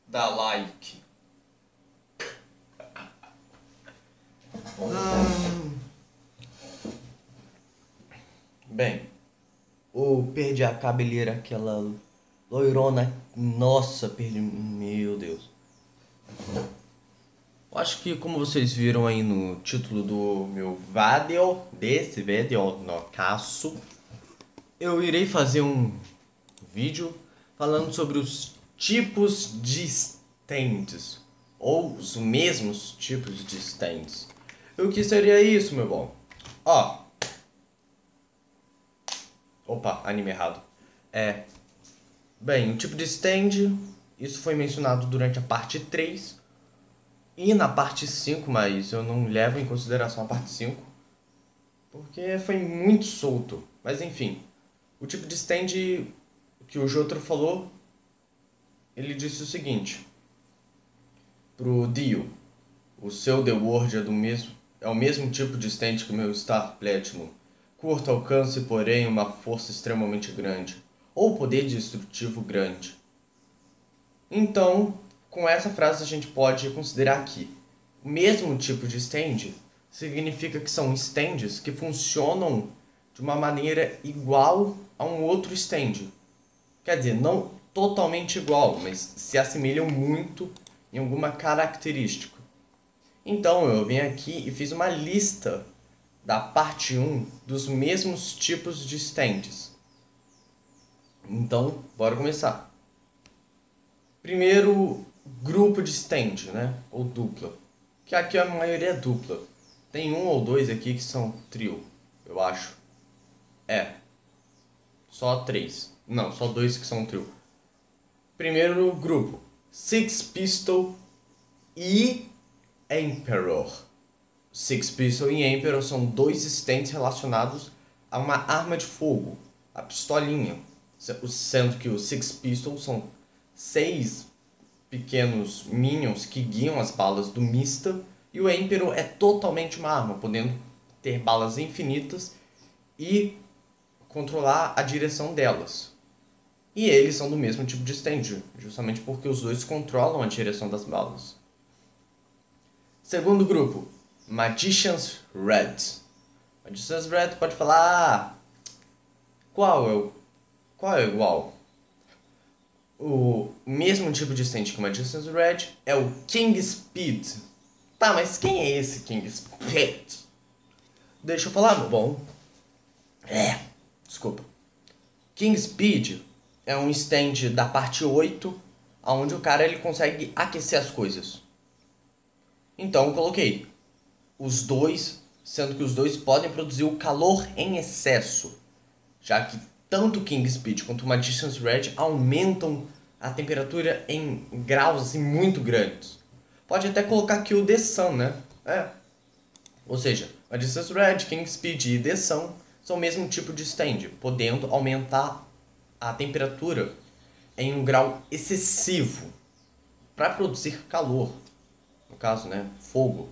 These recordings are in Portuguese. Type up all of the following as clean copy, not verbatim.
dá like. Bem, eu perdi a cabeleira, aquela loirona. Nossa, perdi. Meu Deus. Eu acho que, como vocês viram aí no título do meu vídeo, desse vídeo no caso, eu irei fazer um vídeo falando sobre os tipos de stands, ou os mesmos tipos de stands. E o que seria isso, meu bom? Ó. Opa, anime errado. Bem, o tipo de stand, isso foi mencionado durante a parte 3 e na parte 5, mas eu não levo em consideração a parte 5, porque foi muito solto. Mas enfim, o tipo de stand que o Jotaro falou, ele disse o seguinte: pro Dio, o seu The World é o mesmo tipo de stand que o meu Star Platinum. Curto alcance, porém uma força extremamente grande, ou poder destrutivo grande. Então, com essa frase a gente pode considerar que o mesmo tipo de stand significa que são stands que funcionam de uma maneira igual a um outro stand. Quer dizer, não totalmente igual, mas se assemelham muito em alguma característica. Então eu vim aqui e fiz uma lista da parte 1 dos mesmos tipos de stands. Então, bora começar. Primeiro, grupo de stand, né? Ou dupla. Que aqui a maioria é dupla. Tem um ou dois aqui que são trio, eu acho. Só 3. Não, só 2 que são trio. Primeiro grupo, Six Pistol e Emperor. Six Pistol e Emperor são 2 stands relacionados a uma arma de fogo, a pistolinha. Sendo que os Six Pistols são 6 pequenos minions que guiam as balas do Mista, e o Emperor é totalmente uma arma, podendo ter balas infinitas e controlar a direção delas. E eles são do mesmo tipo de stand, justamente porque os dois controlam a direção das balas. Segundo grupo, Magician's Red. Magician's Red pode falar... Qual é igual? O mesmo tipo de stand que o Magician's Red é o King Speed. Tá, mas quem é esse King Speed? Deixa eu falar, meu bom. Desculpa. King Speed é um stand da parte 8, onde o cara ele consegue aquecer as coisas. Então eu coloquei os dois, sendo que os dois podem produzir o calor em excesso, já que tanto o King Speed quanto o Magician's Red aumentam a temperatura em graus assim, muito grandes. Pode até colocar aqui o The Sun, né? Ou seja, Magician's Red, King Speed e The Sun são o mesmo tipo de stand, podendo aumentar a temperatura em um grau excessivo para produzir calor. No caso, né? Fogo.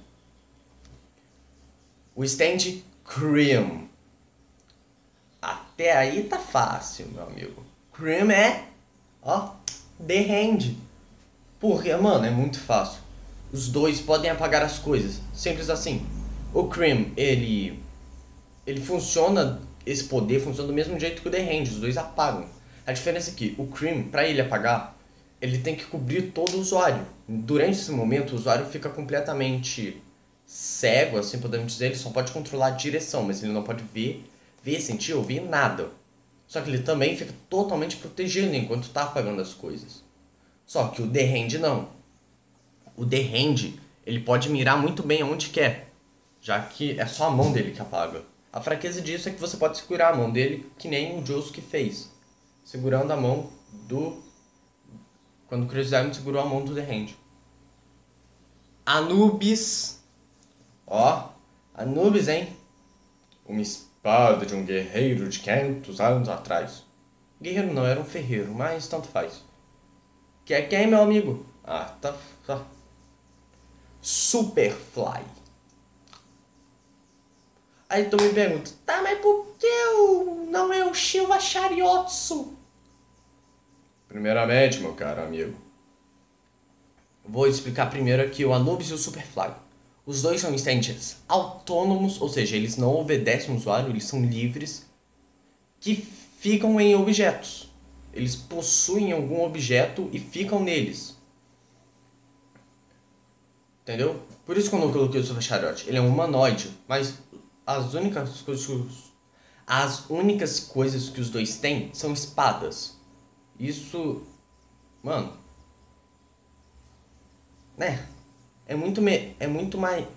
O stand Cream. Até aí tá fácil, meu amigo. Cream é... The Hand. Porque, mano, é muito fácil. Os dois podem apagar as coisas. Simples assim. O Cream, ele funciona... Esse poder funciona do mesmo jeito que o The Hand. Os dois apagam. A diferença é que o Cream, pra ele apagar, ele tem que cobrir todo o usuário. Durante esse momento, o usuário fica completamente cego, assim podemos dizer. Ele só pode controlar a direção, mas ele não pode ver, sentir, ouvir nada. Só que ele também fica totalmente protegido enquanto tá apagando as coisas. Só que o The Hand não. O The Hand, ele pode mirar muito bem aonde quer, já que é só a mão dele que apaga. A fraqueza disso é que você pode segurar a mão dele, que nem o Josuke fez. Segurando a mão do... Quando o Chris Diamond segurou a mão do The Hand. Anubis. Anubis, hein? Uma espada de um guerreiro de 500 anos atrás. Guerreiro não, era um ferreiro, mas tanto faz. Que é quem, meu amigo? Tá. Superfly. Aí tu me pergunta, tá, mas por que não é o Shiva Chariotsu? Primeiramente, meu caro amigo, Vou explicar primeiro aqui o Anubis e o Superfly. Os dois são stands autônomos, ou seja, eles não obedecem ao usuário, eles são livres, que ficam em objetos. Eles possuem algum objeto e ficam neles. Entendeu? Por isso que eu não coloquei o Super Chariot. Ele é um humanoide, mas as únicas coisas que os dois têm são espadas. Isso, mano, né?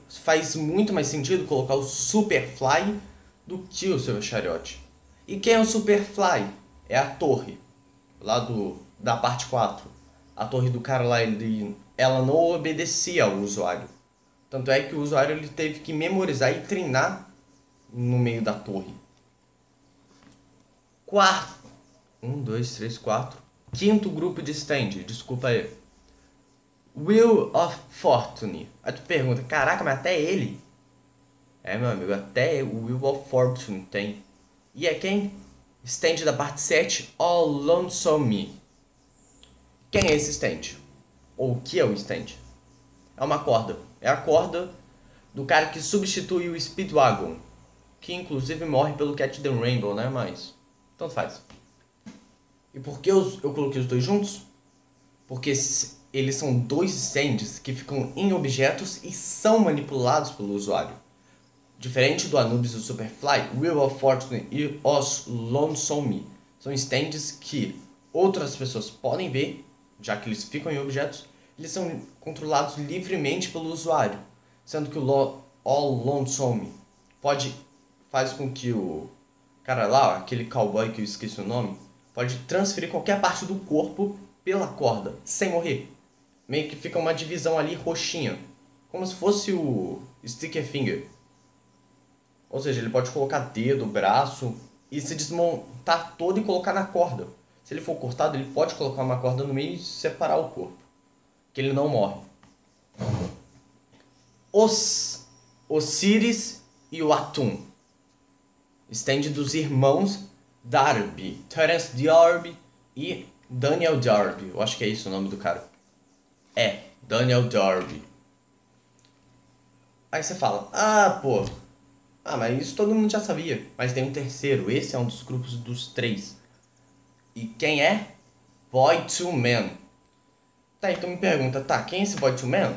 Faz muito mais sentido colocar o Superfly do que o Super Chariot. E quem é o Superfly? É a torre, lá da parte 4. A torre do cara lá, ela não obedecia ao usuário. Tanto é que o usuário ele teve que memorizar e treinar no meio da torre. Quarto. 1, 2, 3, 4. Quinto grupo de stand, desculpa aí. Wheel of Fortune. Aí tu pergunta, caraca, mas até ele? É, meu amigo, até o Wheel of Fortune tem. E é quem? Stand da parte 7, All Lonesome. Quem é esse stand? Ou o que é o stand? É uma corda. É a corda do cara que substitui o Speedwagon. Que inclusive morre pelo Cat the Rainbow, né? Mas tanto faz. E por que eu coloquei os dois juntos? Porque eles são dois stands que ficam em objetos e são manipulados pelo usuário. Diferente do Anubis e do Superfly, Wheel of Fortune e os Lonesome são stands que outras pessoas podem ver, já que eles ficam em objetos, eles são controlados livremente pelo usuário, sendo que o All Lonesome faz com que o cara lá, aquele cowboy que eu esqueci o nome, pode transferir qualquer parte do corpo pela corda, sem morrer. Meio que fica uma divisão ali roxinha, como se fosse o Sticker Finger. Ou seja, ele pode colocar dedo, braço e se desmontar todo e colocar na corda. Se ele for cortado, ele pode colocar uma corda no meio e separar o corpo, que ele não morre. Os Osiris e o Atum, stand dos irmãos Darby, Terence Darby e Daniel Darby. Eu acho que é isso o nome do cara. É, Daniel Darby. Aí você fala, mas isso todo mundo já sabia. Mas tem um terceiro, esse é um dos grupos dos 3. E quem é? Boy to Man. Tá, então me pergunta, quem é esse Boy to Man?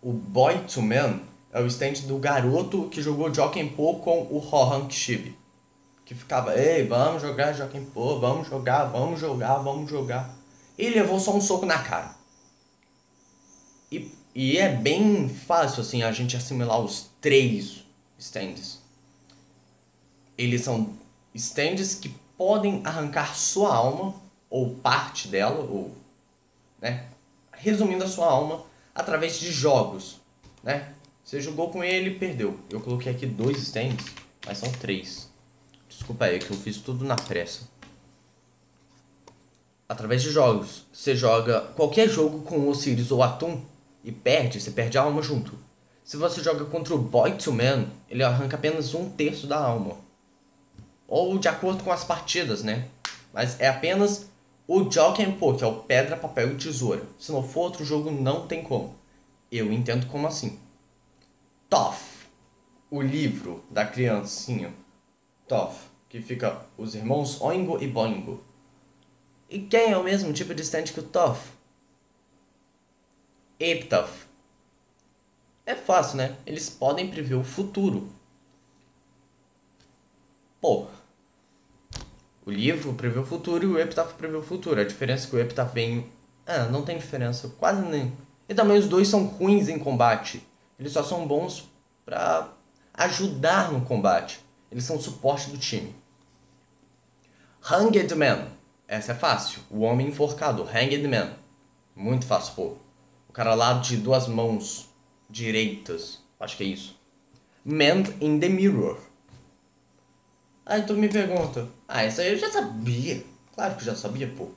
O Boy to Man é o stand do garoto que jogou Jokenpô com o Rohan Kishibe. Que ficava, ei, vamos jogar Jokenpô, vamos jogar. E levou só um soco na cara. E é bem fácil assim a gente assimilar os 3 stands. Eles são stands que podem arrancar sua alma, ou parte dela, ou, né, resumindo a sua alma, através de jogos, né? Você jogou com ele e perdeu. Eu coloquei aqui 2 stands, mas são 3. Desculpa aí, que eu fiz tudo na pressa. Através de jogos. Você joga qualquer jogo com o Osiris ou Atum e você perde a alma junto. Se você joga contra o Boy to Man, ele arranca apenas 1/3 da alma. Ou de acordo com as partidas, né? Mas é apenas o Jokenpô, que é o pedra, papel e tesoura. Se não for outro jogo, não tem como. Eu entendo como assim. Toph, o livro da criancinha. Toph, que fica os irmãos Oingo e Boingo. E quem é o mesmo tipo de stand que o Toph? Epitaph. É fácil, né? Eles podem prever o futuro. Pô, o livro prevê o futuro e o Epitaph prevê o futuro. A diferença é que o Epitaph vem... não tem diferença, quase nem. E também os dois são ruins em combate. Eles só são bons pra ajudar no combate. Eles são o suporte do time. Hanged Man. Essa é fácil. O homem enforcado. Hanged Man. Muito fácil, pô. O cara lá de 2 mãos direitas. Acho que é isso. Man in the Mirror. Aí tu me pergunta. Isso aí eu já sabia. Claro que eu já sabia, pô.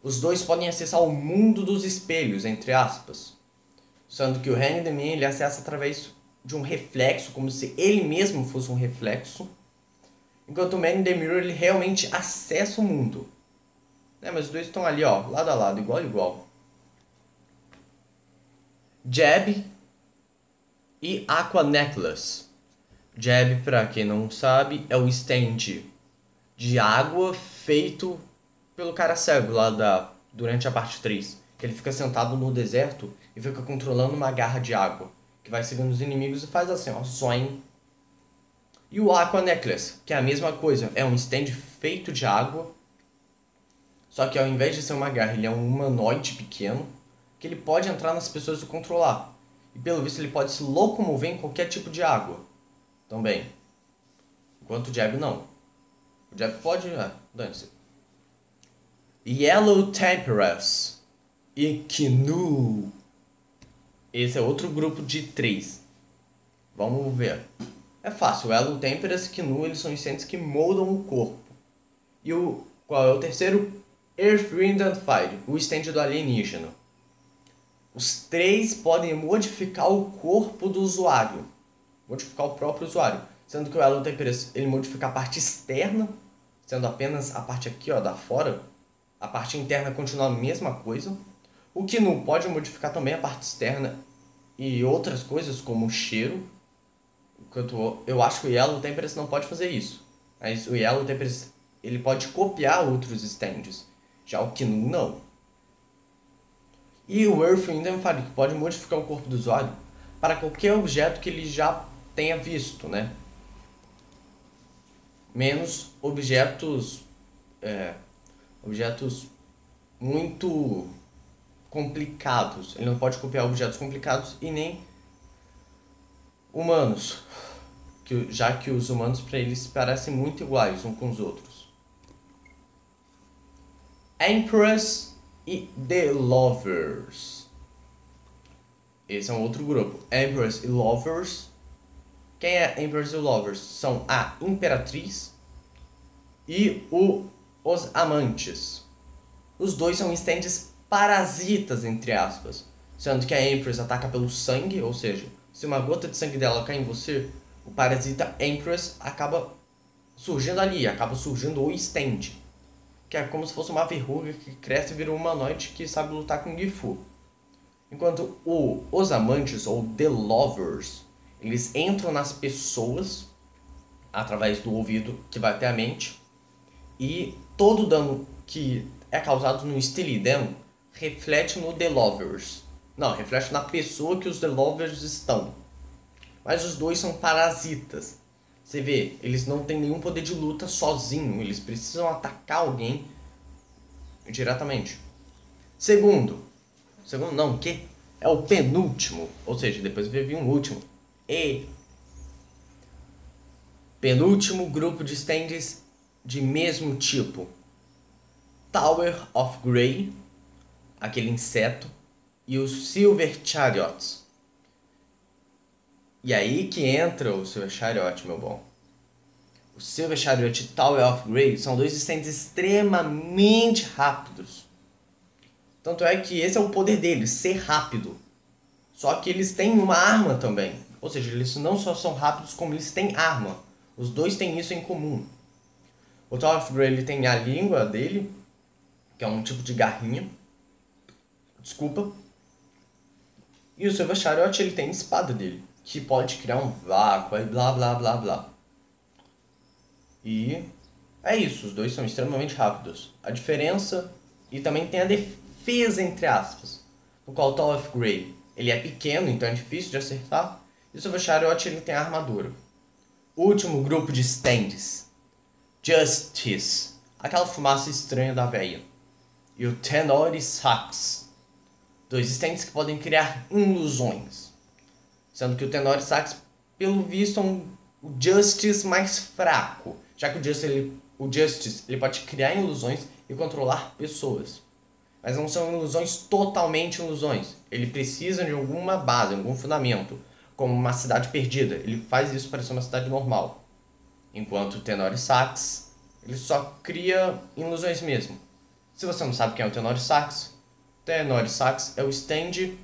Os dois podem acessar o mundo dos espelhos, entre aspas. Sendo que o Hanged Man ele acessa através de um reflexo, como se ele mesmo fosse um reflexo. Enquanto o Man in the Mirror ele realmente acessa o mundo. Mas os dois estão ali, ó, lado a lado, igual. Jab e Aqua Necklace. Jab, pra quem não sabe, é o stand de água feito pelo cara cego lá durante a parte 3. Que ele fica sentado no deserto e fica controlando uma garra de água, que vai seguindo os inimigos e faz assim, ó, zoing. E o Aqua Necklace, que é a mesma coisa, é um stand feito de água, só que ao invés de ser uma garra, ele é um humanoide pequeno, que ele pode entrar nas pessoas e controlar. E pelo visto ele pode se locomover em qualquer tipo de água também. Enquanto o Jab não. O Jab pode... dane-se. Yellow Temperance e Kinu. Esse é outro grupo de 3. Vamos ver. É fácil. O Yellow Temperance e Kinu, eles são stands que moldam o corpo. E qual é o terceiro? Earth, Wind and Fire, o stand do alienígena. Os 3 podem modificar o corpo do usuário. Modificar o próprio usuário. Sendo que o Yellow Temperance, ele modifica a parte externa, sendo apenas a parte aqui, ó, da fora. A parte interna continua a mesma coisa. O Kinu pode modificar também a parte externa e outras coisas, como o cheiro. Enquanto eu acho que o Yellow Temperance não pode fazer isso. Mas o Yellow Temperance, ele pode copiar outros stands. Já o Kinu não. E o Earth, Wind and Fire, que pode modificar o corpo do usuário para qualquer objeto que ele já tenha visto, né? Menos objetos muito complicados. Ele não pode copiar objetos complicados e nem humanos, já que os humanos para eles parecem muito iguais uns com os outros. Empress e The Lovers. Esse é um outro grupo. Empress e Lovers. Quem é Empress e Lovers? São a Imperatriz e os Amantes. Os dois são stands parasitas, entre aspas. Sendo que a Empress ataca pelo sangue, ou seja, se uma gota de sangue dela cai em você, o parasita Empress acaba surgindo ali, acaba surgindo o stand. Que é como se fosse uma verruga que cresce e vira um humanoide que sabe lutar com Gifu. Enquanto os Amantes, ou The Lovers, eles entram nas pessoas através do ouvido que vai até a mente. E todo o dano que é causado no Steely Dan reflete no The Lovers. Não, reflete na pessoa que os The Lovers estão. Mas os dois são parasitas. Você vê, eles não têm nenhum poder de luta sozinho. Eles precisam atacar alguém diretamente. Segundo não, que é o penúltimo. Ou seja, depois vai vir um último. Penúltimo grupo de stands de mesmo tipo. Tower of Grey, aquele inseto, e os Silver Chariots. E aí que entra o Silver Chariot, meu bom. O Silver Chariot e Tower of Grey são dois stands extremamente rápidos. Tanto é que esse é o poder deles, ser rápido. Só que eles têm uma arma também. Ou seja, eles não só são rápidos, como eles têm arma. Os dois têm isso em comum. O Tower of Grey, ele tem a língua dele, que é um tipo de garrinha. Desculpa. E o Silver Chariot, ele tem a espada dele, que pode criar um vácuo, e blá blá blá blá. E é isso, os dois são extremamente rápidos. A diferença, e também tem a defesa, entre aspas, no qual o Tower of Grey, ele é pequeno, então é difícil de acertar, e o Silver Chariot, ele tem a armadura. O último grupo de stands, Justice, aquela fumaça estranha da veia, e o Tenori Sax, dois stands que podem criar ilusões, sendo que o Tenori Sax, pelo visto, é o Justice mais fraco, já que o Justice ele pode criar ilusões e controlar pessoas. Mas não são ilusões totalmente ilusões. Ele precisa de alguma base, algum fundamento, como uma cidade perdida. Ele faz isso parecer uma cidade normal. Enquanto o Tenori Sax, ele só cria ilusões mesmo. Se você não sabe quem é o Tenori Sax é o stand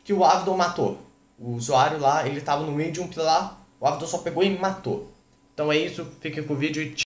que o Avdol matou. O usuário lá, ele estava no meio de um pilar, o Avdol só pegou e matou. Então é isso, fiquem com o vídeo e tchau.